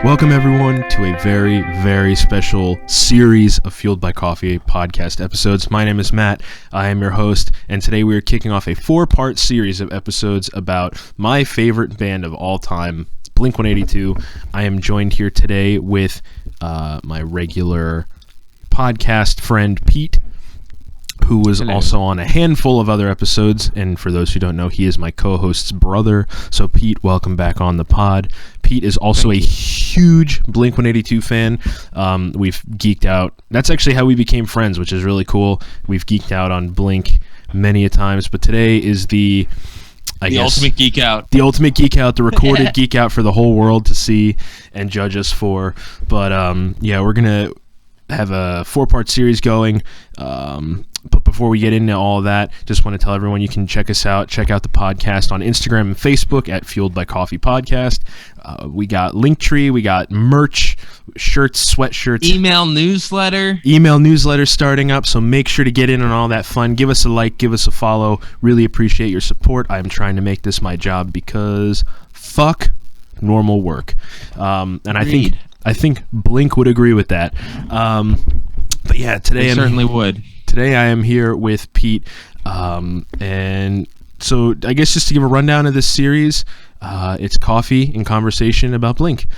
Welcome everyone to a very, very special series of Fueled by Coffee podcast episodes. My name is Matt. I am your host, and today we are kicking off a 4-part series of episodes about my favorite band of all time, Blink-182. I am joined here today with my regular podcast friend, Pete, who was Hello. also on a handful of other episodes, and for those who don't know, he is my co-host's brother. So Pete, welcome back on the pod. Pete is also a huge Blink-182 fan. We've geeked out. That's actually how we became friends, which is really cool. We've geeked out on Blink many a times, but today is the ultimate geek out. The ultimate geek out, the recorded geek out for the whole world to see and judge us for. But yeah, we're going to have a 4-part series going. But before we get into all of that, just want to tell everyone you can check us out. Check out the podcast on Instagram and Facebook at Fueled by Coffee Podcast. We got Linktree, we got merch, shirts, sweatshirts. Email newsletter starting up, so make sure to get in on all that fun. Give us a like, give us a follow. Really appreciate your support. I'm trying to make this my job because fuck normal work. And I think Blink would agree with that. But yeah, today certainly would. Today I am here with Pete, and so I guess just to give a rundown of this series, it's coffee and conversation about Blink.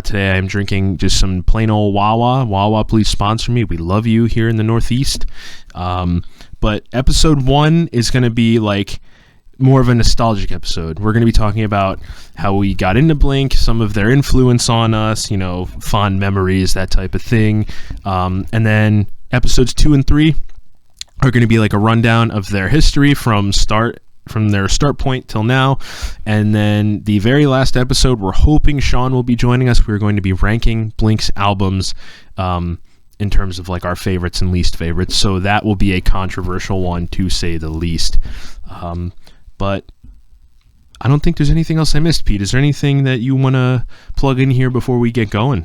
Today I am drinking just some plain old Wawa. Wawa, please sponsor me. We love you here in the Northeast. But episode 1 is going to be like more of a nostalgic episode. We're going to be talking about how we got into Blink, some of their influence on us, you know, fond memories, that type of thing. And then episodes 2 and 3 are going to be like a rundown of their history from their start point till now. And then the very last episode, we're hoping Sean will be joining us. We're going to be ranking Blink's albums in terms of like our favorites and least favorites. So that will be a controversial one, to say the least. But I don't think there's anything else I missed, Pete. Is there anything that you want to plug in here before we get going?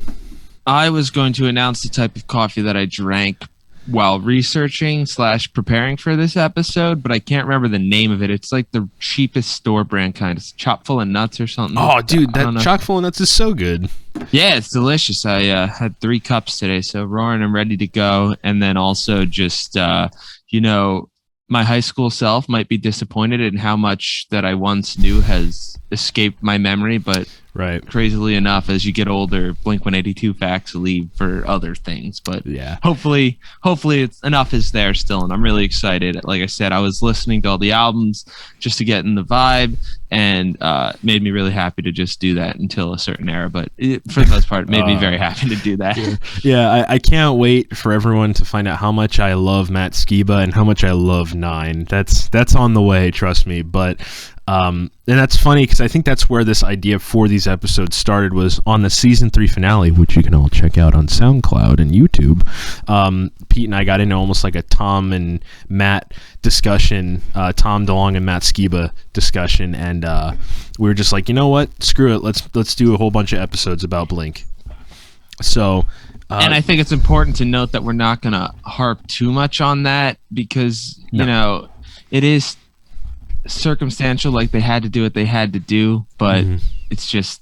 I was going to announce the type of coffee that I drank while researching / preparing for this episode, but I can't remember the name of it. It's like the cheapest store brand kind. It's chock full of nuts or something. Oh, dude, that chock full of nuts is so good. Yeah, it's delicious. I had 3 cups today, so roaring and ready to go. And then also just, my high school self might be disappointed in how much that I once knew has escaped my memory, but right, crazily enough, as you get older, Blink-182 facts leave for other things. But yeah, hopefully it's enough is there still, and I'm really excited. Like I said, I was listening to all the albums just to get in the vibe, and made me really happy to just do that until a certain era. But for the most part, it made me very happy to do that. Yeah, I can't wait for everyone to find out how much I love Matt Skiba and how much I love Nine. That's on the way, trust me. But and that's funny because I think that's where this idea for these episodes started, was on the season 3 finale, which you can all check out on SoundCloud and YouTube. Pete and I got into almost like a Tom and Matt discussion, Tom DeLonge and Matt Skiba discussion, and we were just like, you know what, screw it, let's do a whole bunch of episodes about Blink. So and I think it's important to note that we're not going to harp too much on that because you know, it is circumstantial, like they had to do what they had to do, but it's just,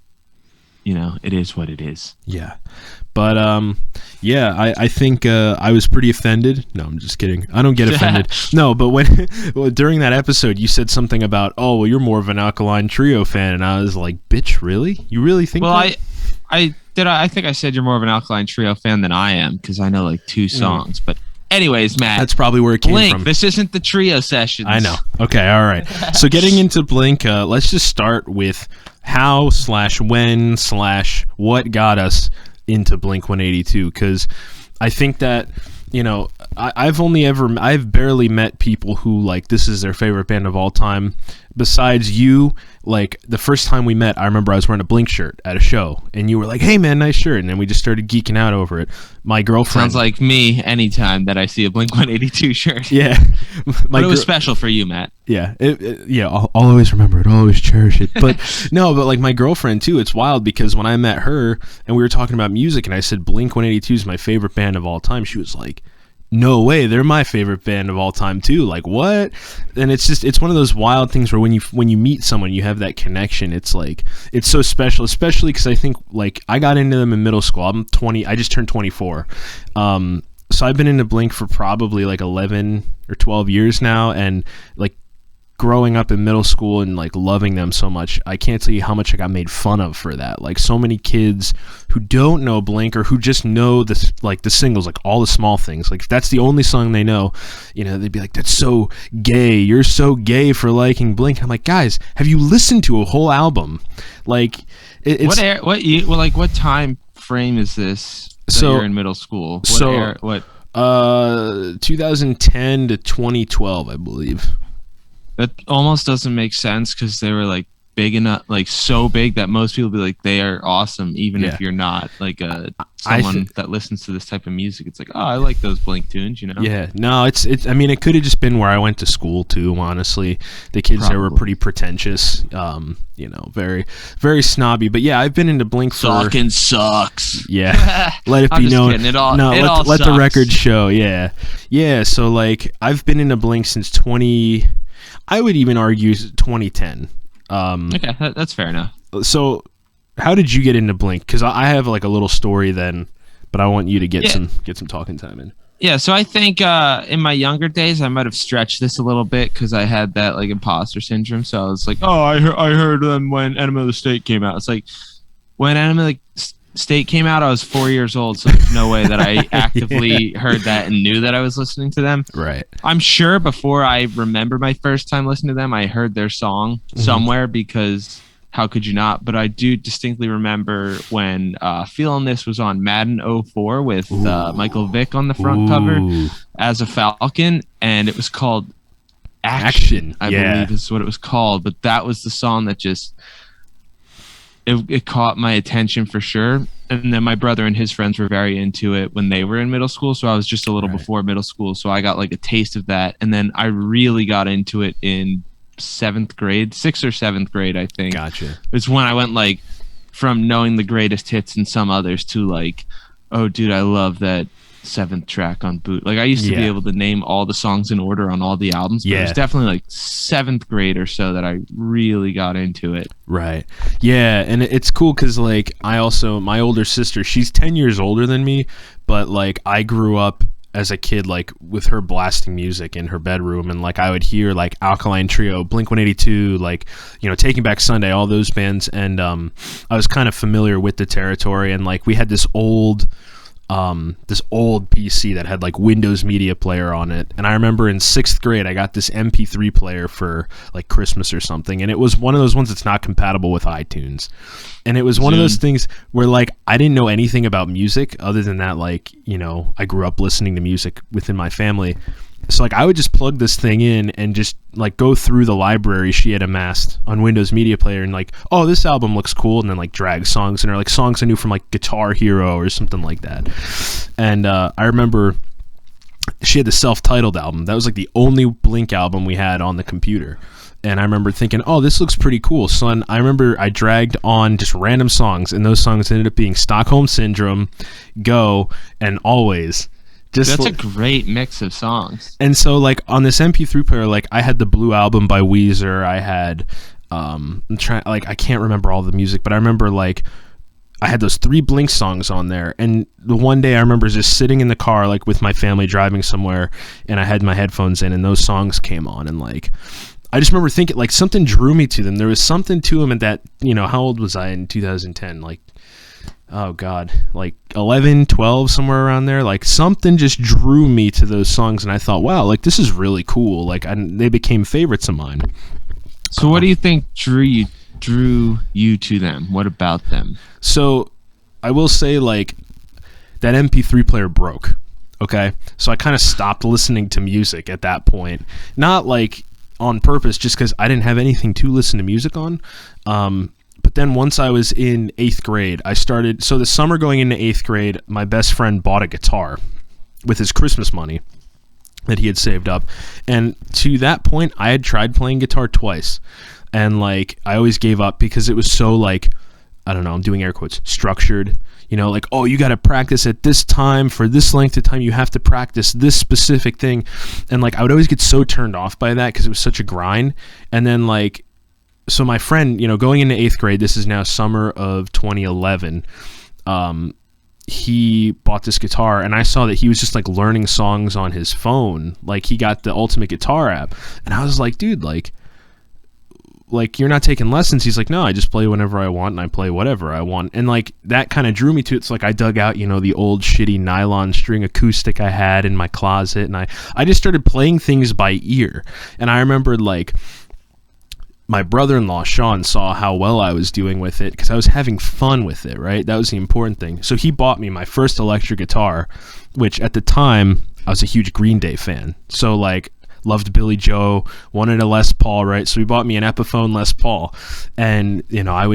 it is what it is. Yeah. But I think I was pretty offended. No, I'm just kidding. I don't get offended. No, but when during that episode you said something about, oh, well, you're more of an Alkaline Trio fan, and I was like, bitch, really? You really think that? I think I said you're more of an Alkaline Trio fan than I am, because I know like 2 songs, but anyways, Matt, that's probably where it came Blink, from. this isn't the trio sessions. I know. Okay, all right. So getting into Blink, let's just start with how / when / what got us into Blink-182, because I think that, I've barely met people who like this is their favorite band of all time. Besides you, like the first time we met, I remember I was wearing a Blink shirt at a show, and you were like, "Hey man, nice shirt," and then we just started geeking out over it. My girlfriend sounds like me anytime that I see a Blink-182 shirt. Yeah, but it was special for you, Matt. Yeah, I'll always remember it. I'll always cherish it. But no, but like my girlfriend too. It's wild because when I met her and we were talking about music, and I said Blink-182 is my favorite band of all time, she was like, no way, they're my favorite band of all time too. Like, what? And it's one of those wild things where when you meet someone, you have that connection. It's like, it's so special, especially because I think, like, I got into them in middle school. I'm 20, I just turned 24. So I've been into Blink for probably like 11 or 12 years now, and like growing up in middle school and like loving them so much, I can't tell you how much I got made fun of for that. Like, so many kids who don't know Blink, or who just know this, like the singles, like All the Small Things, like that's the only song they know, you know, they'd be like, that's so gay, you're so gay for liking Blink. I'm like, guys, have you listened to a whole album? Like, what time frame is this that you're in middle school? 2010 to 2012, I believe. That almost doesn't make sense, because they were like big enough, like so big that most people be like, they are awesome, even if you're not like someone that listens to this type of music. It's like, oh, I like those Blink tunes, you know? Yeah, no, it's. I mean, it could have just been where I went to school too. Honestly, the kids there were pretty pretentious. You know, very, very snobby. But yeah, I've been into Blink for. Fucking sucks. Yeah, let it be known. Let the record show. Yeah, yeah. So like, I've been into Blink since I would even argue 2010. Okay, that's fair enough. So, how did you get into Blink? Because I have like a little story then, but I want you to get some talking time in. Yeah, so I think in my younger days, I might have stretched this a little bit, because I had that like imposter syndrome. So I was like, oh, I heard them when Enema of the State came out. It's like, when Enema of the State came out, I was 4 years old, so there's no way that I actively heard that and knew that I was listening to them. Right. I'm sure before I remember my first time listening to them, I heard their song somewhere, because how could you not? But I do distinctly remember when Feeling This was on Madden 04 with Michael Vick on the front cover as a Falcon, and it was called Action, I believe is what it was called. But that was the song that just... It caught my attention for sure. And then my brother and his friends were very into it when they were in middle school. So I was just a little before middle school. So I got like a taste of that. And then I really got into it in 6th or 7th grade, I think. Gotcha. It's when I went like from knowing the greatest hits and some others to like, oh, dude, I love that 7th track on Boot. Like, I used to be able to name all the songs in order on all the albums, but it was definitely like 7th grade or so that I really got into it. Right. Yeah, and it's cool because like my older sister, she's 10 years older than me, but like I grew up as a kid like with her blasting music in her bedroom, and like I would hear like Alkaline Trio, Blink-182, like, you know, Taking Back Sunday, all those bands, and I was kind of familiar with the territory. And like we had this old PC that had like Windows Media Player on it, and I remember in 6th grade I got this MP3 player for like Christmas or something, and it was one of those ones that's not compatible with iTunes, and it was one of those things where like I didn't know anything about music other than that, like, you know, I grew up listening to music within my family. So like I would just plug this thing in and just like go through the library she had amassed on Windows Media Player and like, oh, this album looks cool, and then like drag songs in, or like songs I knew from like Guitar Hero or something like that. And I remember she had the self-titled album. That was like the only Blink album we had on the computer. And I remember thinking, oh, this looks pretty cool. So I remember I dragged on just random songs, and those songs ended up being Stockholm Syndrome, Go, and Always. That's a great mix of songs. And so like on this MP3 player, like I had the Blue Album by Weezer. I had I can't remember all the music, but I remember like I had those 3 Blink songs on there. And the one day I remember just sitting in the car like with my family driving somewhere, and I had my headphones in, and those songs came on, and like I just remember thinking like something drew me to them. There was something to them, and that, you know, how old was I in 2010? Like, oh God, like 11, 12, somewhere around there. Like something just drew me to those songs, and I thought, wow, like this is really cool. Like they became favorites of mine. So what do you think drew you to them? What about them? So I will say like that MP3 player broke. Okay. So I kind of stopped listening to music at that point. Not like on purpose, just because I didn't have anything to listen to music on. But then once I was in 8th grade, so the summer going into 8th grade, my best friend bought a guitar with his Christmas money that he had saved up. And to that point, I had tried playing guitar twice. And like, I always gave up because it was so like, I don't know, I'm doing air quotes, structured, you know, like, oh, you got to practice at this time for this length of time. You have to practice this specific thing. And like, I would always get so turned off by that because it was such a grind. And then like, so my friend, you know, going into 8th grade, this is now summer of 2011, he bought this guitar, and I saw that he was just like learning songs on his phone. Like he got the Ultimate Guitar app, and I was like, dude, like you're not taking lessons. He's like, no, I just play whenever I want and I play whatever I want. And like that kind of drew me to it. It's like I dug out, you know, the old shitty nylon string acoustic I had in my closet, and I just started playing things by ear. And I remembered like my brother-in-law Sean saw how well I was doing with it because I was having fun with it, right? That was the important thing. So he bought me my first electric guitar, which at the time I was a huge Green Day fan. So like loved Billy Joe, wanted a Les Paul, right? So he bought me an Epiphone Les Paul, and you know, I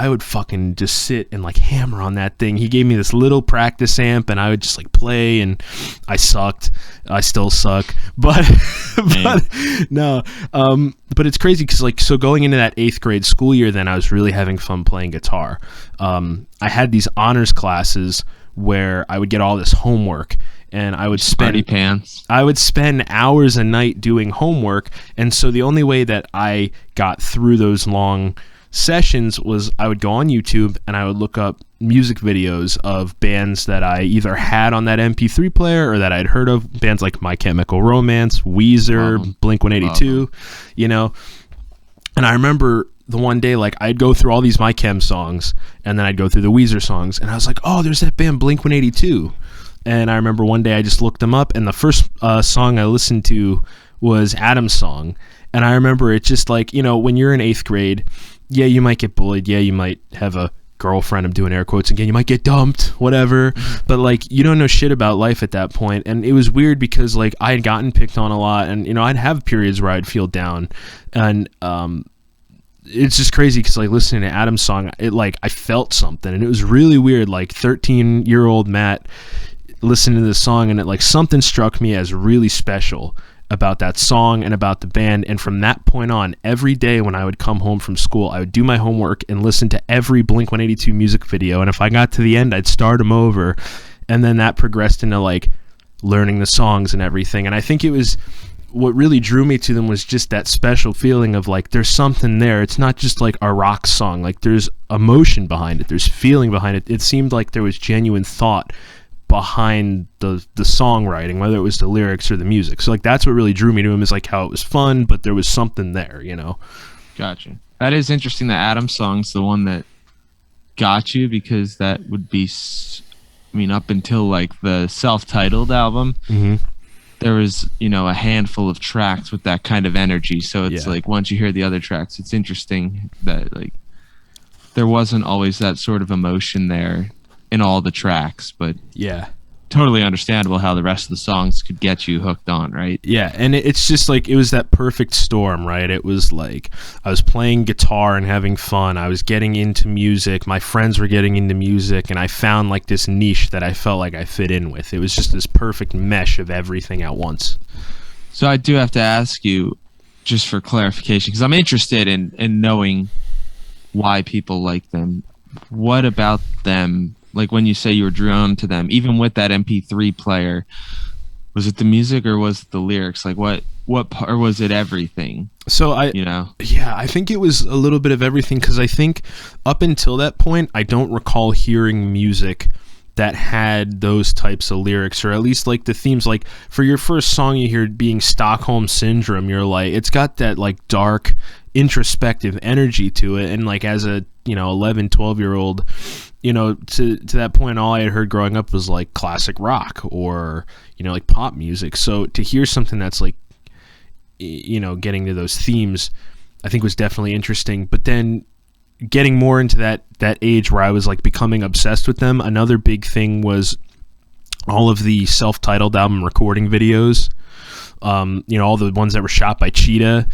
would fucking just sit and like hammer on that thing. He gave me this little practice amp, and I would just like play, and I sucked. I still suck, but no. But it's crazy because like, so going into that 8th grade school year, then I was really having fun playing guitar. I had these honors classes where I would get all this homework, and I would spend hours a night doing homework. And so the only way that I got through those long sessions was I would go on YouTube and I would look up music videos of bands that I either had on that MP3 player or that I'd heard of, bands like My Chemical Romance, Weezer, Blink-182, you know. And I remember the one day, like, I'd go through all these My Chem songs, and then I'd go through the Weezer songs, and I was like, oh, there's that band Blink-182. And I remember one day I just looked them up, and the first song I listened to was Adam's song. And I remember it just like, you know, when you're in 8th grade, yeah, you might get bullied. Yeah, you might have a girlfriend, I'm doing air quotes again, you might get dumped, whatever. But like, you don't know shit about life at that point. And it was weird because like I had gotten picked on a lot, and, you know, I'd have periods where I'd feel down. And it's just crazy because like listening to Adam's song, it like I felt something, and it was really weird. Like 13-year-old Matt listening to this song, and it like something struck me as really special about that song and about the band. And from that point on, every day when I would come home from school, I would do my homework and listen to every Blink-182 music video, and if I got to the end, I'd start them over. And then that progressed into like learning the songs and everything. And I think it was what really drew me to them was just that special feeling of like there's something there. It's not just like a rock song, like there's emotion behind it, there's feeling behind it. It seemed like there was genuine thought behind the songwriting, whether it was the lyrics or the music. So like that's what really drew me to him, is like how it was fun, but there was something there, you know. Gotcha. That is interesting that Adam's song's the one that got you, because that would be, I mean, up until like the self-titled album, there was, you know, a handful of tracks with that kind of energy. So it's like once you hear the other tracks, it's interesting that like there wasn't always that sort of emotion there in all the tracks, but totally understandable how the rest of the songs could get you hooked on, right? Yeah, and it's just like it was that perfect storm, right? It was like I was playing guitar and having fun. I was getting into music. My friends were getting into music, and I found like this niche that I felt like I fit in with. It was just this perfect mesh of everything at once. So I do have to ask you, just for clarification, because I'm interested in knowing why people like them. What about them? Like when you say you were drawn to them, even with that MP3 player, was it the music or was it the lyrics? Like what or was it everything? So I think it was a little bit of everything, because I think up until that point, I don't recall hearing music that had those types of lyrics, or at least like the themes. Like for your first song you hear being Stockholm Syndrome, you're like, it's got that like dark introspective energy to it. And like as a, you know, 11, 12-year-old, you know, to that point, all I had heard growing up was like classic rock or, you know, like pop music. So to hear something that's like, you know, getting to those themes, I think was definitely interesting. But then getting more into that age where I was like becoming obsessed with them, another big thing was all of the self-titled album recording videos. You know, all the ones that were shot by Cheetah,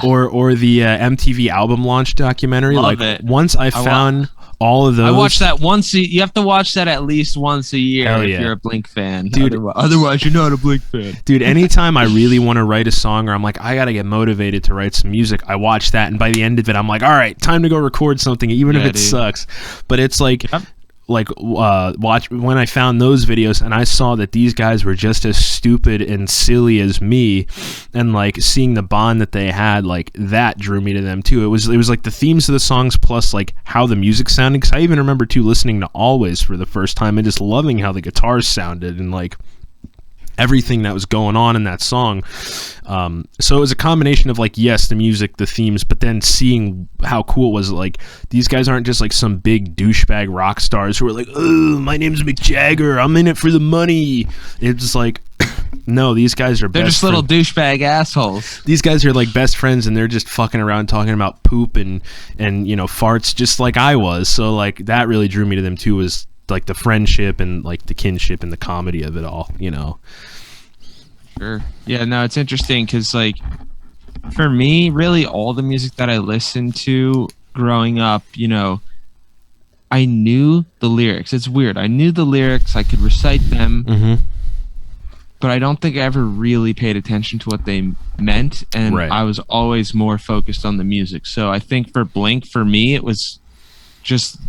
or the MTV album launch documentary. Love like it. Once I found all of those. I watch that once. You have to watch that at least once a year Hell if yeah. you're a Blink fan, dude. Otherwise, you're not a Blink fan, dude. Anytime I really want to write a song, or I'm like, I gotta get motivated to write some music, I watch that, and by the end of it, I'm like, all right, time to go record something, even if it sucks. But it's like. Yep. Watch when I found those videos and I saw that these guys were just as stupid and silly as me, and like seeing the bond that they had, like that drew me to them too. It was like the themes of the songs plus like how the music sounded, because I even remember too listening to Always for the first time and just loving how the guitars sounded and like everything that was going on in that song. So it was a combination of like, yes, the music, the themes, but then seeing how cool it was. Like, these guys aren't just like some big douchebag rock stars who are like, oh, my name's Mick Jagger, I'm in it for the money. It's like, no, these guys are they're just little douchebag assholes. These guys are like best friends, and they're just fucking around talking about poop and you know, farts, just like I was. So like that really drew me to them too, was like the friendship and like the kinship and the comedy of it all, you know. Sure. Yeah, no, it's interesting because like for me, really all the music that I listened to growing up, you know, I knew the lyrics. It's weird. I knew the lyrics, I could recite them, but I don't think I ever really paid attention to what they meant, and I was always more focused on the music. So I think for Blink, for me, it was just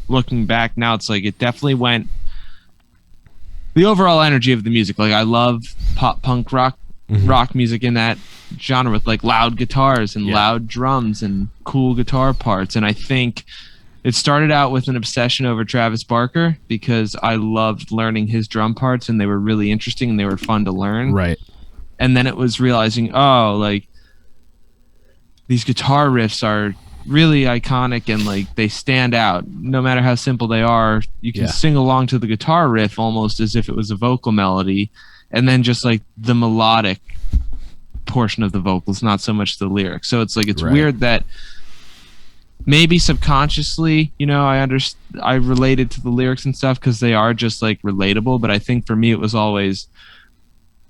looking back now, it's like it definitely went the overall energy of the music. Like I love pop punk rock music in that genre with like loud guitars and loud drums and cool guitar parts. And I think it started out with an obsession over Travis Barker because I loved learning his drum parts and they were really interesting and they were fun to learn. Right. And then it was realizing, oh, like these guitar riffs are really iconic and like they stand out no matter how simple they are. You can sing along to the guitar riff almost as if it was a vocal melody, and then just like the melodic portion of the vocals, not so much the lyrics. So it's like it's weird that maybe subconsciously, you know, I related to the lyrics and stuff because they are just like relatable, but I think for me it was always,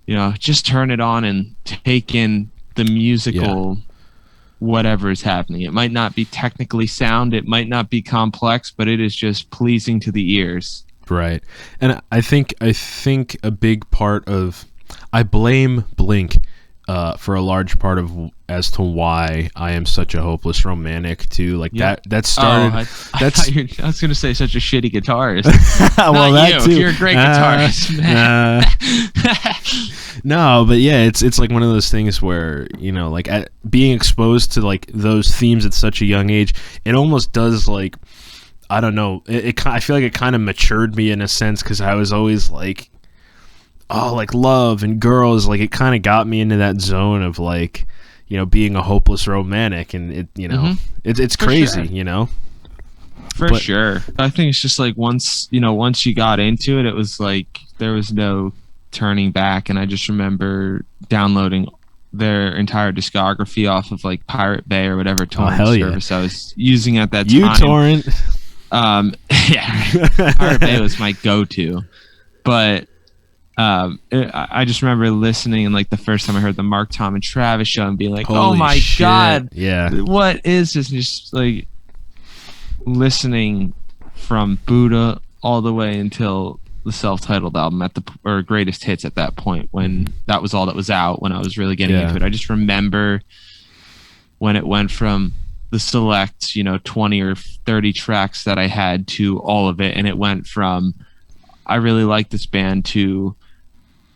you know, just turn it on and take in the musical whatever is happening. It might not be technically sound, it might not be complex, but it is just pleasing to the ears. Right. And I think a big part of, I blame Blink for a large part of as to why I am such a hopeless romantic too. Like that started. I was gonna say such a shitty guitarist. Well, not that you. too. You're a great guitarist, man. No, but yeah, it's like one of those things where, you know, like being exposed to like those themes at such a young age, it almost does like, I don't know, I feel like it kind of matured me in a sense, because I was always like, oh, like love and girls, like it kind of got me into that zone of like, you know, being a hopeless romantic, and it, you know, it's crazy, you know. For sure. I think it's just like once you got into it, it was like there was no turning back. And I just remember downloading their entire discography off of like Pirate Bay or whatever torrent service I was using at that time. torrent. Pirate Bay was my go-to. But I just remember listening, and like the first time I heard the Mark, Tom, and Travis show and being like, holy oh my shit. God, what is this? And just like listening from Buddha all the way until the self-titled album or greatest hits at that point, when that was all that was out, when I was really getting into it. I just remember when it went from the select, 20 or 30 tracks that I had to all of it. And it went from, I really like this band, to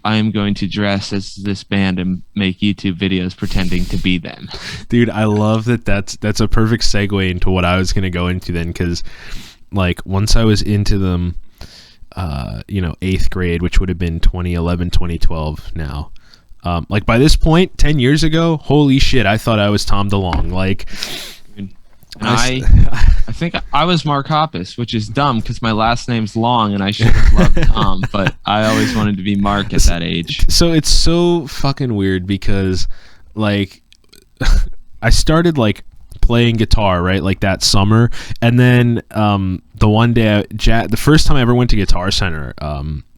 I am going to dress as this band and make YouTube videos pretending to be them. Dude, I love that. That's a perfect segue into what I was going to go into then. 'Cause like once I was into them, 8th grade, which would have been 2011, 2012 now. Like by this point, 10 years ago, holy shit, I thought I was Tom DeLonge. Like, I think I was Mark Hoppus, which is dumb because my last name's long and I should have loved Tom, but I always wanted to be Mark at that age. So it's so fucking weird because like I started like playing guitar, right, like that summer, and then the one day the first time I ever went to Guitar Center,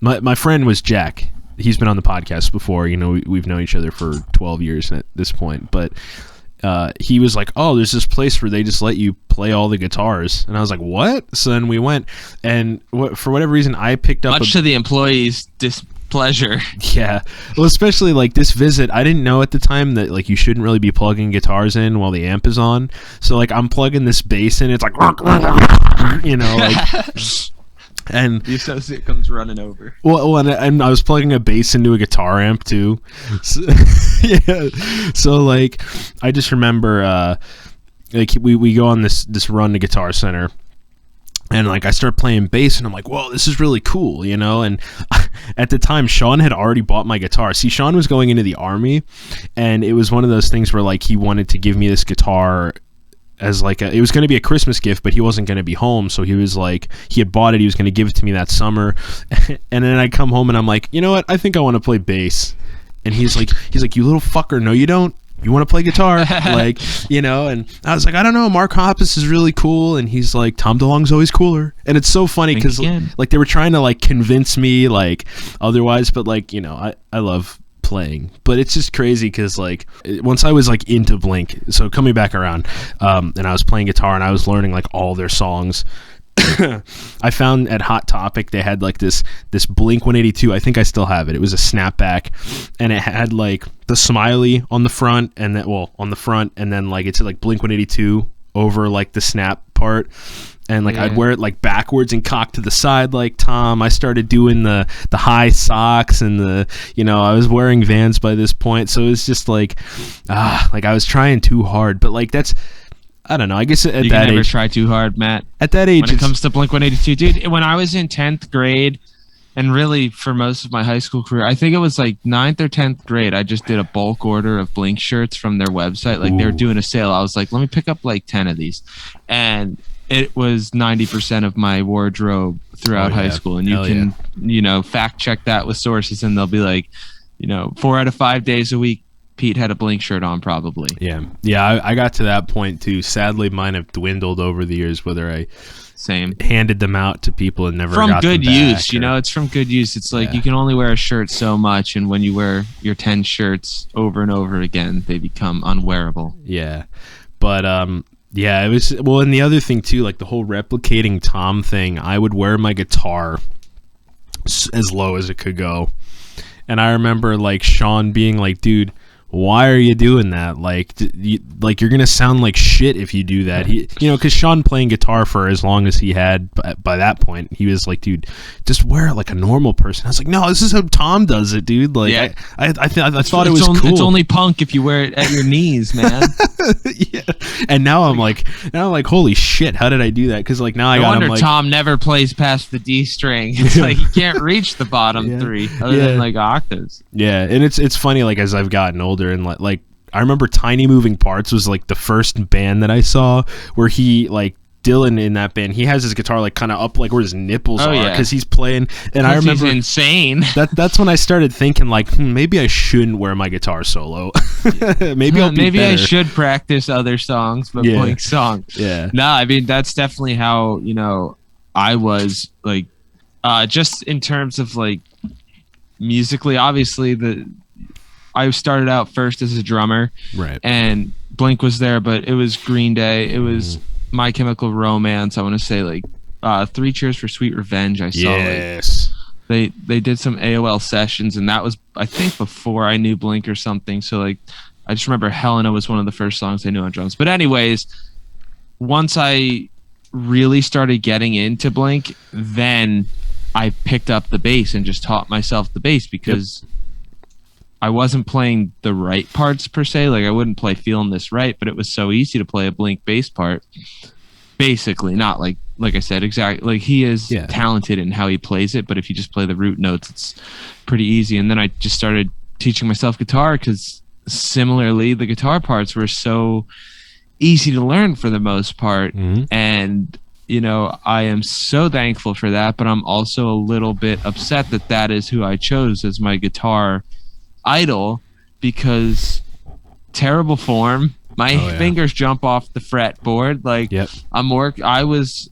my friend was Jack. He's been on the podcast before, we've known each other for 12 years at this point, but he was like, oh, there's this place where they just let you play all the guitars. And I was like, what? So then we went, and for whatever reason, I picked up much to the employees' displeasure. Yeah. Well, especially like this visit, I didn't know at the time that like you shouldn't really be plugging guitars in while the amp is on. So like I'm plugging this bass in, it's like, you know, like... And the associate comes running over. Well, and I was plugging a bass into a guitar amp too. So, yeah. So like, I just remember, like we go on this run to Guitar Center, and like I start playing bass, and I'm like, whoa, this is really cool, you know. And at the time, Sean had already bought my guitar. See, Sean was going into the Army, and it was one of those things where like he wanted to give me this guitar as like it was going to be a Christmas gift, but he wasn't going to be home, so he was like, he had bought it, he was going to give it to me that summer. And then I come home and I'm like, you know what, I think I want to play bass. And he's like, you little fucker, no you don't, you want to play guitar. Like, you know. And I was like, I don't know, Mark Hoppus is really cool. And he's like, Tom DeLonge's always cooler. And it's so funny because like they were trying to like convince me like otherwise, but like, you know, I love playing, but it's just crazy because like once I was like into Blink, so coming back around, and I was playing guitar and I was learning like all their songs. I found at Hot Topic they had like this Blink-182. I think I still have it. It was a snapback, and it had like the smiley on the front, and then on the front, and then like it's like Blink-182 over like the snap part. And like I'd wear it like backwards and cocked to the side like Tom. I started doing the high socks and the, you know, I was wearing Vans by this point, so it was just like like I was trying too hard. But like that's, I don't know, I guess at you that can never age, try too hard, Matt. At that age, when it comes to Blink-182, dude, when I was in 10th grade, and really for most of my high school career, I think it was like 9th or 10th grade, I just did a bulk order of Blink shirts from their website. Like, they were doing a sale. I was like, let me pick up like 10 of these. And it was 90% of my wardrobe throughout high school. And you can, you know, fact check that with sources, and they'll be like, you know, 4 out of 5 days a week, Pete had a Blink shirt on probably. Yeah, I got to that point too. Sadly, mine have dwindled over the years, whether I handed them out to people and never from got good them back, use. You know, it's from good use. It's like you can only wear a shirt so much, and when you wear your 10 shirts over and over again, they become unwearable. Yeah, but yeah, it was, well, and the other thing too, like the whole replicating Tom thing, I would wear my guitar as low as it could go. And I remember like Sean being like, dude, why are you doing that? Like, you're gonna sound like shit if you do that. He, you know, because Sean playing guitar for as long as he had by that point, he was like, dude, just wear it like a normal person. I was like, no, this is how Tom does it, dude. Like, I thought it was cool. It's only punk if you wear it at your knees, man. Yeah. And now I'm like, holy shit, how did I do that? Because like now I got him like, Tom never plays past the D string. It's like he can't reach the bottom three other than like octaves. Yeah, and it's funny, like as I've gotten older, and like I remember Tiny Moving Parts was like the first band that I saw where he like Dylan in that band, he has his guitar like kind of up like where his nipples are because he's playing, and I remember he's insane. That's when I started thinking like maybe I shouldn't wear my guitar solo. maybe I should practice other songs but Blink songs. No, I mean that's definitely how, you know, I was like just in terms of like musically. Obviously I started out first as a drummer, right? And Blink was there, but it was Green Day, it was My Chemical Romance. I want to say like 3 Cheers for Sweet Revenge. I saw like, they did some AOL sessions, and that was I think before I knew Blink or something. So like I just remember Helena was one of the first songs I knew on drums. But anyways, once I really started getting into Blink, then I picked up the bass and just taught myself the bass because I wasn't playing the right parts per se. Like I wouldn't play Feeling This Right, but it was so easy to play a Blink bass part. Basically, not like I said, exactly. Like he is talented in how he plays it, but if you just play the root notes, it's pretty easy. And then I just started teaching myself guitar because similarly, the guitar parts were so easy to learn for the most part. And you know, I am so thankful for that, but I'm also a little bit upset that that is who I chose as my guitar idol, because terrible form, my fingers jump off the fretboard. Like I was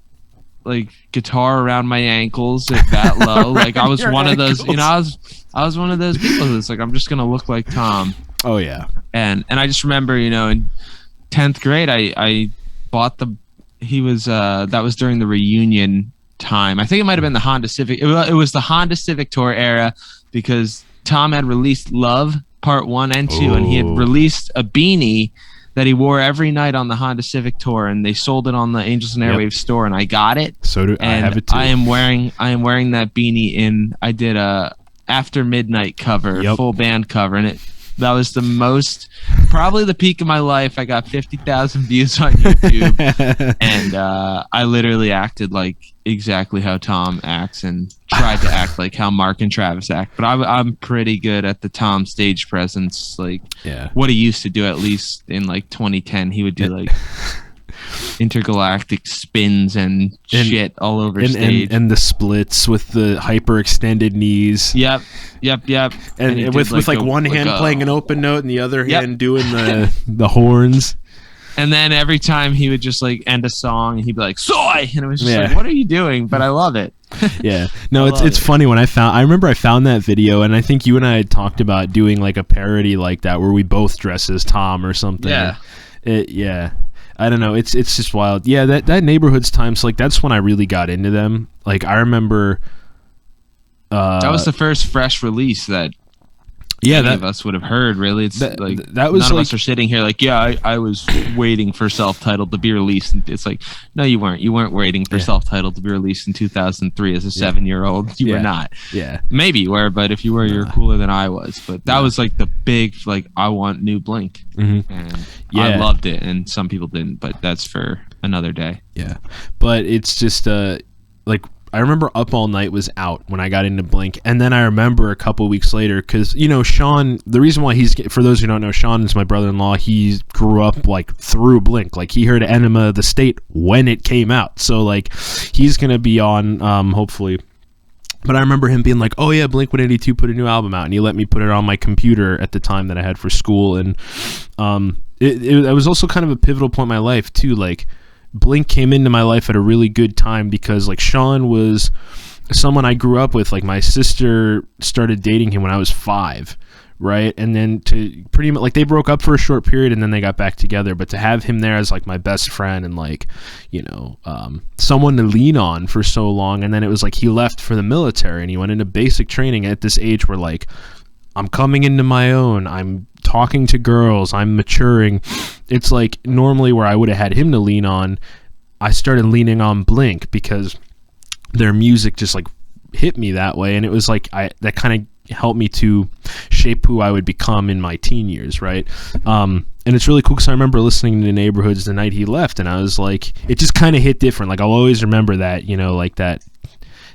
like guitar around my ankles at that low. Like I was one of those, you know, I was one of those people that's like, I'm just gonna look like Tom. Oh yeah. And I just remember, in 10th grade, I bought that was during the reunion time. I think it might have been the Honda Civic. It was the Honda Civic Tour era, because Tom had released Love Part 1 and 2, and he had released a beanie that he wore every night on the Honda Civic Tour, and they sold it on the Angels and Airwaves store, and I got it. So do I have it too. I am wearing that beanie I did a After Midnight cover, full band cover, and that was probably the peak of my life. I got 50,000 views on YouTube, and I literally acted like exactly how Tom acts, and tried to act like how Mark and Travis act. But I'm pretty good at the Tom stage presence. Like, what he used to do, at least in like 2010, he would do like intergalactic spins and shit all over stage, and the splits with the hyper extended knees. Yep. And with like one hand playing an open note and the other hand doing the horns. And then every time he would just like end a song and he'd be like, "Soy!" And it was just like, what are you doing? But I love it. Yeah. No, it's funny when I remember I found that video, and I think you and I had talked about doing like a parody like that where we both dress as Tom or something. Yeah. I don't know. It's just wild. Yeah, that Neighborhoods times, like, that's when I really got into them. Like, I remember that was the first fresh release that any of us would have heard, really. It's that was none of us are sitting here like, I was waiting for Self-Titled to be released. And it's like, no, you weren't. You weren't waiting for Self-Titled to be released in 2003 as a 7-year-old. You were not. Yeah. Maybe you were, but if you were, you're cooler than I was. But that was like the big, like, I want new Blink. Mm-hmm. And I loved it, and some people didn't, but that's for another day. Yeah. But it's just, like, I remember Up All Night was out when I got into Blink, and then I remember a couple weeks later, because Sean, the reason why for those who don't know, Sean is my brother-in-law. He grew up like through Blink, like he heard Enema of the State when it came out, so like he's gonna be on hopefully. But I remember him being like, "Oh yeah, Blink-182 put a new album out," and he let me put it on my computer at the time that I had for school, and it was also kind of a pivotal point in my life too, like. Blink came into my life at a really good time because like Sean was someone I grew up with. Like my sister started dating him when I was 5, right? And then to pretty much like they broke up for a short period and then they got back together. But to have him there as like my best friend and like, someone to lean on for so long. And then it was like he left for the military and he went into basic training at this age where like I'm coming into my own. I'm talking to girls. I'm maturing. It's like normally where I would have had him to lean on, I started leaning on Blink because their music just like hit me that way. And it was like that kind of helped me to shape who I would become in my teen years, right? And it's really cool because I remember listening to Neighborhoods the night he left, and I was like, it just kind of hit different. Like I'll always remember that, like that.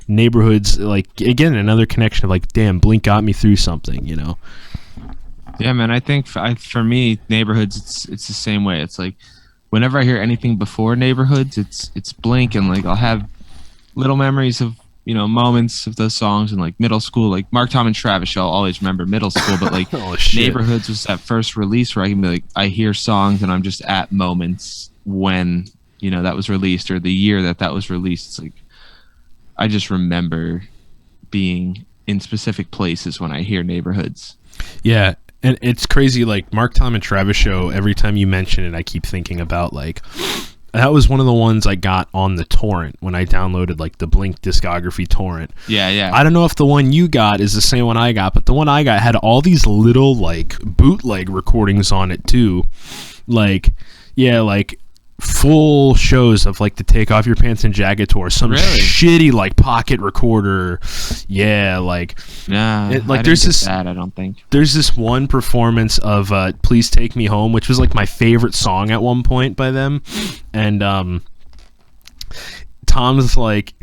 Neighborhoods, like again, another connection of like, damn, Blink got me through something, Yeah, man. I think for me, Neighborhoods, it's the same way. It's like whenever I hear anything before Neighborhoods, it's Blink, and like I'll have little memories of moments of those songs in like middle school, like Mark, Tom, and Travis. I'll always remember middle school, but like Neighborhoods was that first release where I can be like, I hear songs and I'm just at moments when that was released or the year that was released. It's like I just remember being in specific places when I hear Neighborhoods. Yeah, and it's crazy, like Mark, Tom, and Travis show, every time you mention it, I keep thinking about like, that was one of the ones I got on the torrent when I downloaded like the Blink discography torrent. Yeah. I don't know if the one you got is the same one I got, but the one I got had all these little like bootleg recordings on it too. Like, full shows of like the Take Off Your Pants and Jacket tour, some shitty like pocket recorder. There's this I don't think there's this one performance of Please Take Me Home, which was like my favorite song at one point by them, and Tom's like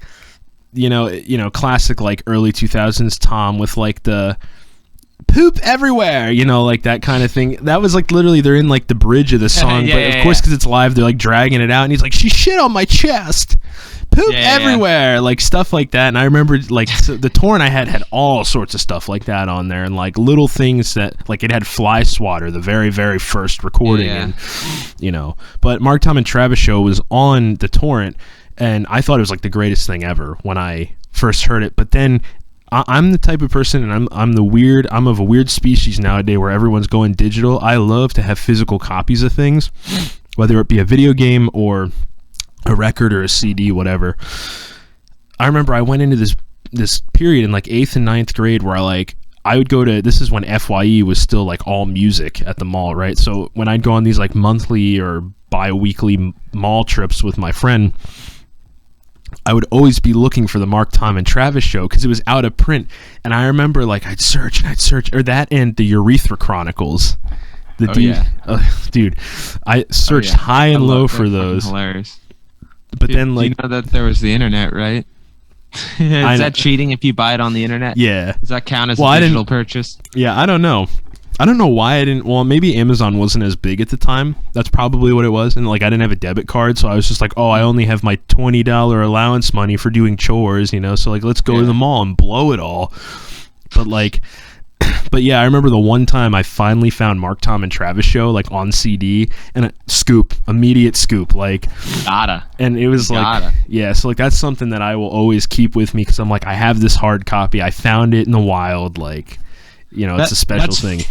classic like early 2000s Tom with like the poop everywhere, like that kind of thing. That was like literally they're in like the bridge of the song, but of course because it's live they're like dragging it out, and he's like, she shit on my chest, poop everywhere, like stuff like that. And I remember like the torrent I had all sorts of stuff like that on there, and like little things that like it had Fly Swatter, the very very first recording, and but Mark, Tom, and Travis show was on the torrent, and I thought it was like the greatest thing ever when I first heard it. But then I'm the type of person, and I'm of a weird species nowadays where everyone's going digital. I love to have physical copies of things, whether it be a video game or a record or a CD, whatever. I remember I went into this period in like 8th and 9th grade where I would go to, this is when FYE was still like all music at the mall, right? So when I'd go on these like monthly or bi-weekly mall trips with my friend, I would always be looking for the Mark, Tom, and Travis show because it was out of print. And I remember like I'd search, or that and the Urethra Chronicles. Dude, I searched high and low for those. Hilarious. But then like, you know that there was the internet, right? Is that cheating if you buy it on the internet? Yeah. Does that count as a digital purchase? Yeah, I don't know. I don't know why I didn't. Well, maybe Amazon wasn't as big at the time. That's probably what it was. And like I didn't have a debit card, so I was just like, oh, I only have my $20 allowance money for doing chores, you know. So like, let's go to the mall and blow it all. But yeah, I remember the one time I finally found Mark, Tom, and Travis show like on CD, and immediate scoop, like gotta. And it was like, yeah, so like that's something that I will always keep with me because I'm like, I have this hard copy. I found it in the wild, like, you know, it's a special thing.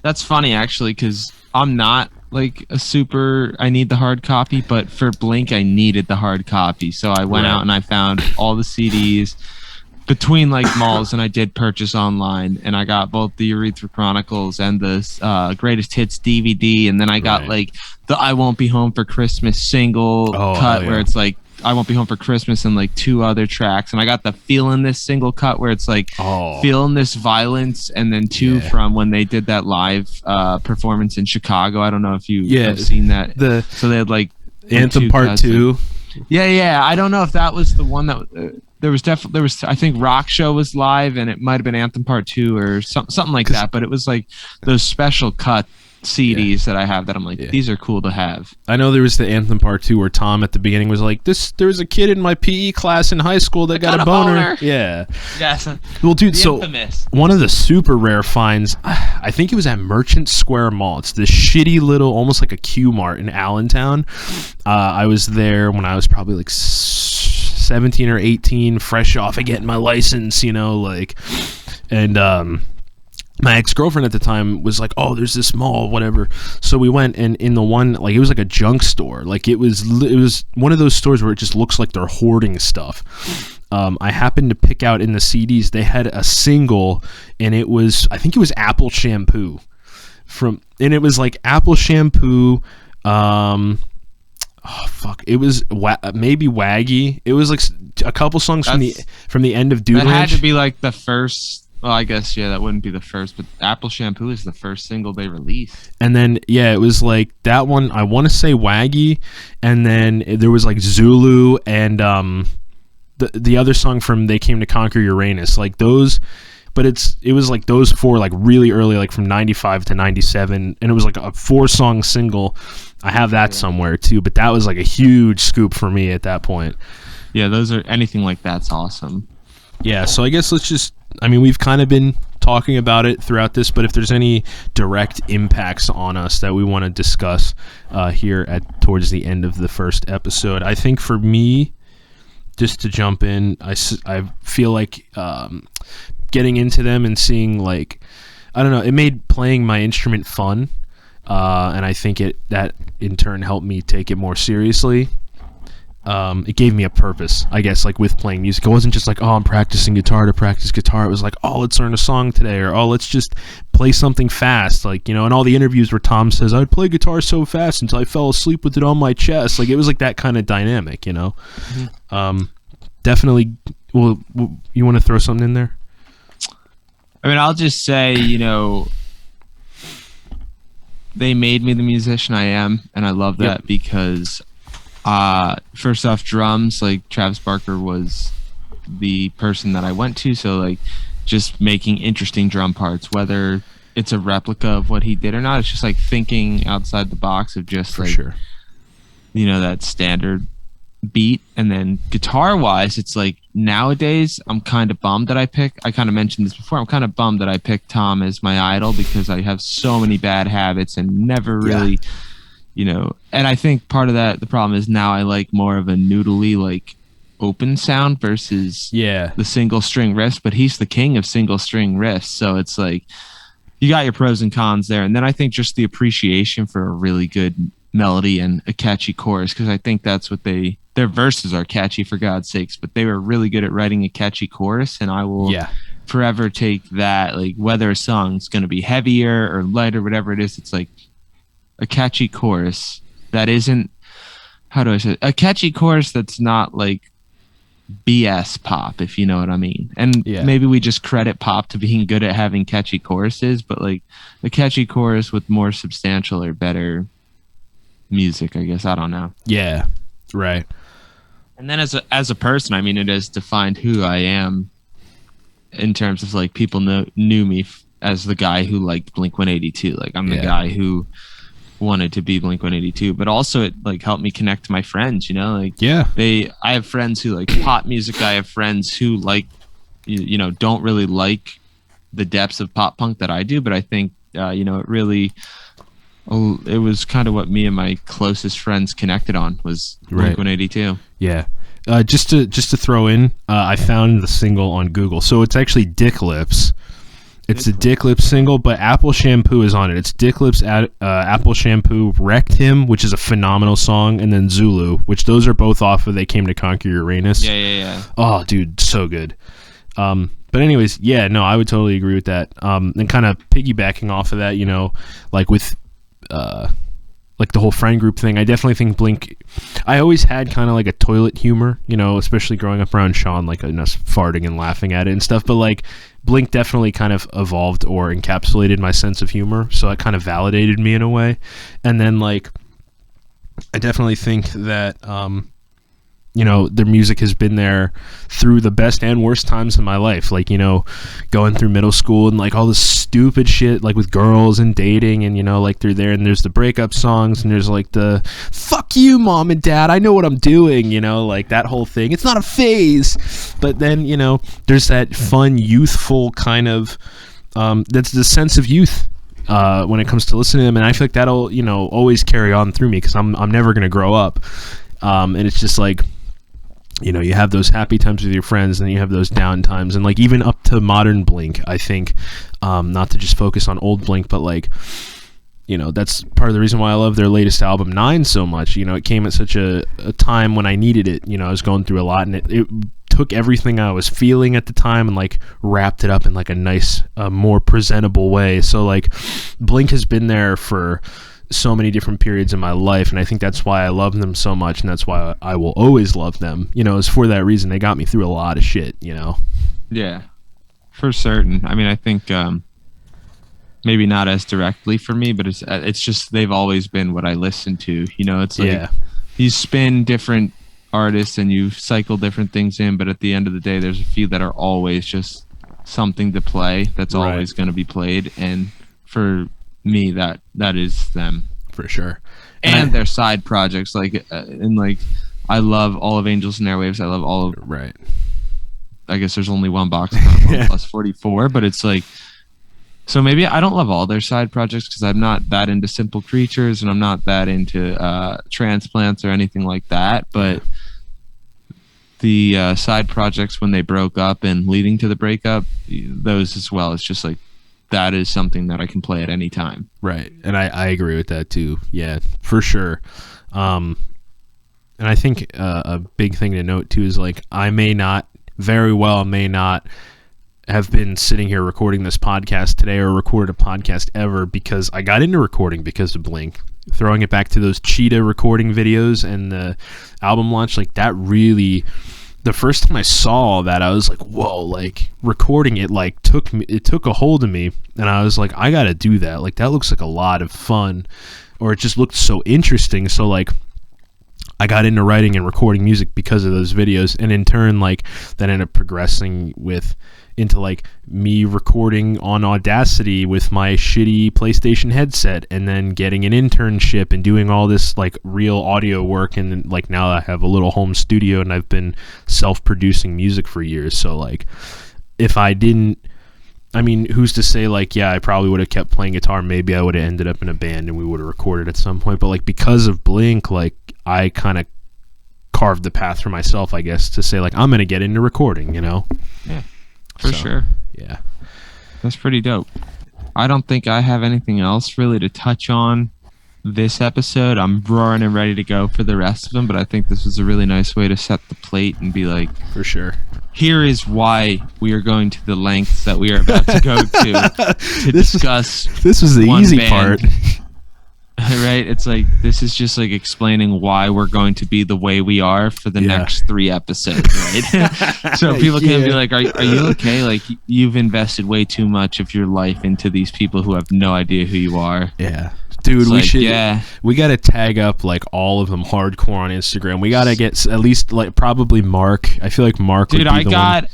That's funny actually, because I'm not like I need the hard copy, but for Blink I needed the hard copy, so I went out and I found all the CDs between like malls, and I did purchase online, and I got both the Urethra Chronicles and the Greatest Hits DVD, and then I got like the I Won't Be Home for Christmas single cut where it's like I Won't Be Home for Christmas and like 2 other tracks, and I got the Feelin' This single cut where it's like Feelin' This Violence, and then 2 from when they did that live performance in Chicago. I don't know if you have seen that. So they had like Anthem Part 2. Yeah. I don't know if that was the one that there was I think Rock Show was live, and it might have been Anthem Part 2 or something like that, but it was like those special cut CDs that I have that I'm like, these are cool to have. I know there was the Anthem Part 2 where Tom at the beginning was like, there was a kid in my PE class in high school that got a boner. Yeah. Yes. Well, dude, infamous. One of the super rare finds, I think it was at Merchant Square Mall. It's this shitty little, almost like a Q-Mart in Allentown. I was there when I was probably like 17 or 18, fresh off of getting my license, you know, like, and my ex-girlfriend at the time was like, oh, there's this mall, whatever. So we went, and in the one, like, it was like a junk store. Like, it was one of those stores where it just looks like they're hoarding stuff. I happened to pick out in the CDs, they had a single, and I think it was Apple Shampoo. And it was like Apple Shampoo, it was maybe Waggy. It was like a couple songs from the end of Dude That Ranch. had to be like the first. Well, I guess that wouldn't be the first, but Apple Shampoo is the first single they released. And then it was like that one. I want to say Waggy, and then there was like Zulu and the other song from They Came to Conquer Uranus, like those. But it was like those 4 like really early, like from 95 to 97, and it was like a 4-song single. I have that somewhere too, but that was like a huge scoop for me at that point. Yeah, anything like that's awesome. Yeah, so I guess we've kind of been talking about it throughout this, but if there's any direct impacts on us that we want to discuss here towards the end of the first episode, I think for me, just to jump in, I feel like getting into them and seeing, like, I don't know, it made playing my instrument fun, and I think that in turn helped me take it more seriously. It gave me a purpose, I guess, like with playing music. It wasn't just like, oh, I'm practicing guitar to practice guitar. It was like, oh, let's learn a song today, or oh, let's just play something fast, like, you know. And all the interviews where Tom says, I'd play guitar so fast until I fell asleep with it on my chest. Like, it was like that kind of dynamic, you know. Mm-hmm. Definitely. Well, you want to throw something in there? I mean, I'll just say, you know, they made me the musician I am, and I love that because first off, drums, like Travis Barker was the person that I went to, so like just making interesting drum parts, whether it's a replica of what he did or not, it's just like thinking outside the box of just you know, that standard beat. And then guitar wise, it's like nowadays I'm kind of bummed that I kind of mentioned this before, I'm kind of bummed that I picked Tom as my idol because I have so many bad habits and never really you know. And I think part of that, the problem is now I like more of a noodly, like open sound versus the single string riffs, but he's the king of single string riffs. So it's like you got your pros and cons there. And then I think just the appreciation for a really good melody and a catchy chorus, because I think that's what their verses are catchy, for God's sakes, but they were really good at writing a catchy chorus. And I will forever take that, like whether a song's going to be heavier or lighter, whatever it is, it's like a catchy chorus that isn't, how do I say it? A catchy chorus that's not like BS pop, if you know what I mean. And maybe we just credit pop to being good at having catchy choruses, but like a catchy chorus with more substantial or better music, I guess. I don't know. Yeah, right. And then as a person, I mean, it has defined who I am in terms of like people knew me as the guy who liked Blink-182. Like I'm the guy who wanted to be Blink-182, but also it like helped me connect to my friends, you know, like I have friends who like pop music. I have friends who like, you know, don't really like the depths of pop punk that I do, but I think, you know, it was kind of what me and my closest friends connected on was Blink-182. Yeah. Just to throw in, I found the single on Google. So it's actually Dick Lips. It's a Dick Lips single, but Apple Shampoo is on it. It's Dick Lips, Apple Shampoo, Wrecked Him, which is a phenomenal song, and then Zulu, which those are both off of They Came to Conquer Uranus. Yeah. Oh, dude, so good. But anyways, yeah, no, I would totally agree with that. And kind of piggybacking off of that, you know, like with like the whole friend group thing, I definitely think Blink, I always had kind of like a toilet humor, you know, especially growing up around Sean, like us farting and laughing at it and stuff, but like Blink definitely kind of evolved or encapsulated my sense of humor, so it kind of validated me in a way. And then like I definitely think that you know, their music has been there through the best and worst times in my life. Like, you know, going through middle school and like all this stupid shit, like with girls and dating, and, you know, like they're there, and there's the breakup songs, and there's like the fuck you, mom and dad, I know what I'm doing, you know, like that whole thing. It's not a phase. But then, you know, there's that fun, youthful kind of, that's the sense of youth. When it comes to listening to them, and I feel like that'll, you know, always carry on through me, because I'm never gonna grow up. And it's just like, you know, you have those happy times with your friends, and then you have those down times, and like even up to modern Blink, I think, not to just focus on old Blink, but like, you know, that's part of the reason why I love their latest album 9 so much. You know, it came at such a time when I needed it. You know, I was going through a lot, and it took everything I was feeling at the time and like wrapped it up in like a nice, more presentable way. So like Blink has been there for so many different periods in my life, and I think that's why I love them so much, and that's why I will always love them. You know, it's for that reason. They got me through a lot of shit, you know. Yeah, for certain. I mean, I think maybe not as directly for me, but it's just they've always been what I listen to. You know, it's like you spin different artists and you cycle different things in, but at the end of the day, there's a few that are always just something to play that's always going to be played, and for me that is them for sure. And their side projects, like and like I love all of Angels and Airwaves. I love all of I guess there's only one box plus 44, but it's like, so maybe I don't love all their side projects because I'm not that into Simple Creatures, and I'm not that into Transplants or anything like that, but the side projects when they broke up and leading to the breakup, those as well, it's just like that is something that I can play at any time. Right. And I agree with that too. Yeah, for sure. And I think a big thing to note too is like I may not have been sitting here recording this podcast today or recorded a podcast ever because I got into recording because of Blink. Throwing it back to those Cheetah recording videos and the album launch, like that really, the first time I saw that, I was like, whoa, like recording it, like it took a hold of me, and I was like, I gotta do that. Like that looks like a lot of fun, or it just looked so interesting. So like I got into writing and recording music because of those videos, and in turn, like that ended up progressing into like me recording on Audacity with my shitty PlayStation headset, and then getting an internship and doing all this like real audio work, and then, like now I have a little home studio and I've been self-producing music for years. So like if I didn't, I mean, who's to say like, yeah, I probably would have kept playing guitar, maybe I would have ended up in a band and we would have recorded at some point, but like because of Blink, like I kind of carved the path for myself, I guess, to say like I'm gonna get into recording, Yeah, for sure. Yeah, that's pretty dope. I don't think I have anything else really to touch on this episode. I'm roaring and ready to go for the rest of them, but I think this was a really nice way to set the plate and be like, for sure, here is why we are going to the lengths that we are about to go to discuss. This was the easy part. Right? It's like, this is just like explaining why we're going to be the way we are for the next 3 episodes, right? So people can be like, are you okay? Like, you've invested way too much of your life into these people who have no idea who you are. Yeah. Dude, we got to tag up like all of them hardcore on Instagram. We got to get at least like probably Mark. I feel like Mark would be the one.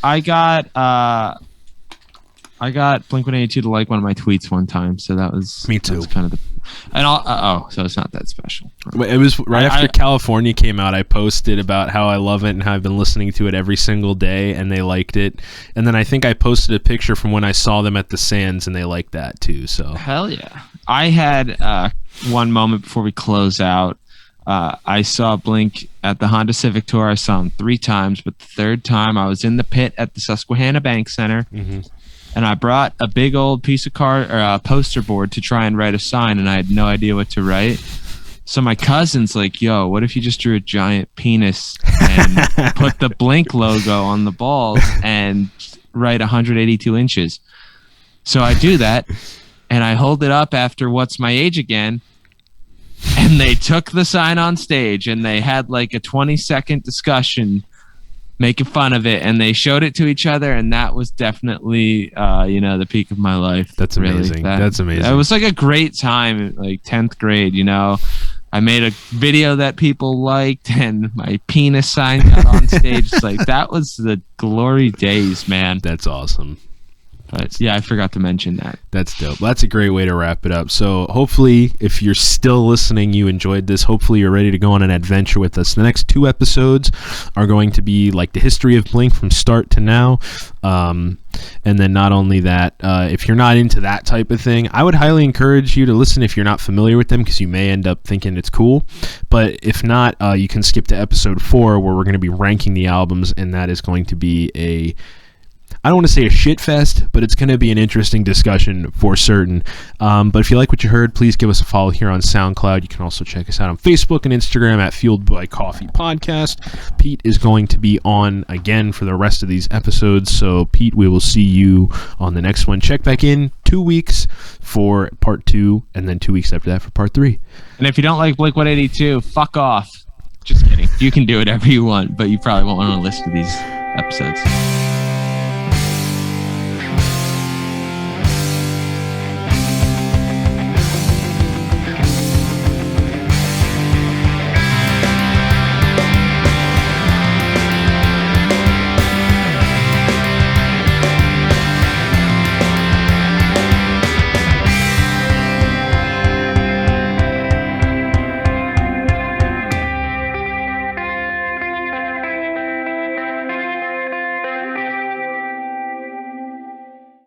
I got Blink-182 to like one of my tweets one time, so that was me too. That was kind of the, and so it's not that special. It was right after California came out. I posted about how I love it and how I've been listening to it every single day, and they liked it. And then I think I posted a picture from when I saw them at the Sands, and they liked that too. So hell yeah! I had one moment before we close out. I saw Blink at the Honda Civic Tour. I saw him 3 times, but the 3rd time I was in the pit at the Susquehanna Bank Center. Mm-hmm. And I brought a big old piece of poster board to try and write a sign, and I had no idea what to write. So my cousin's like, yo, what if you just drew a giant penis and put the Blink logo on the balls and write 182 inches? So I do that, and I hold it up after What's My Age Again, and they took the sign on stage, and they had like a 20-second discussion making fun of it, and they showed it to each other, and that was definitely the peak of my life. That's amazing. Really. That's amazing. It was like a great time, like 10th grade. I made a video that people liked, and my penis sign got on stage. It's like, that was the glory days, man. That's awesome. But yeah, I forgot to mention that. That's dope. That's a great way to wrap it up. So hopefully, if you're still listening, you enjoyed this. Hopefully you're ready to go on an adventure with us. The next 2 episodes are going to be like the history of Blink from start to now. And then not only that, if you're not into that type of thing, I would highly encourage you to listen if you're not familiar with them, because you may end up thinking it's cool. But if not, you can skip to episode 4, where we're going to be ranking the albums, and that is going to be I don't want to say a shit fest, but it's going to be an interesting discussion for certain. But if you like what you heard, please give us a follow here on SoundCloud. You can also check us out on Facebook and Instagram at Fueled by Coffee Podcast. Pete is going to be on again for the rest of these episodes. So, Pete, we will see you on the next one. Check back in 2 weeks for part 2, and then 2 weeks after that for part 3. And if you don't like Blink-182, fuck off. Just kidding. You can do whatever you want, but you probably won't want to listen to these episodes.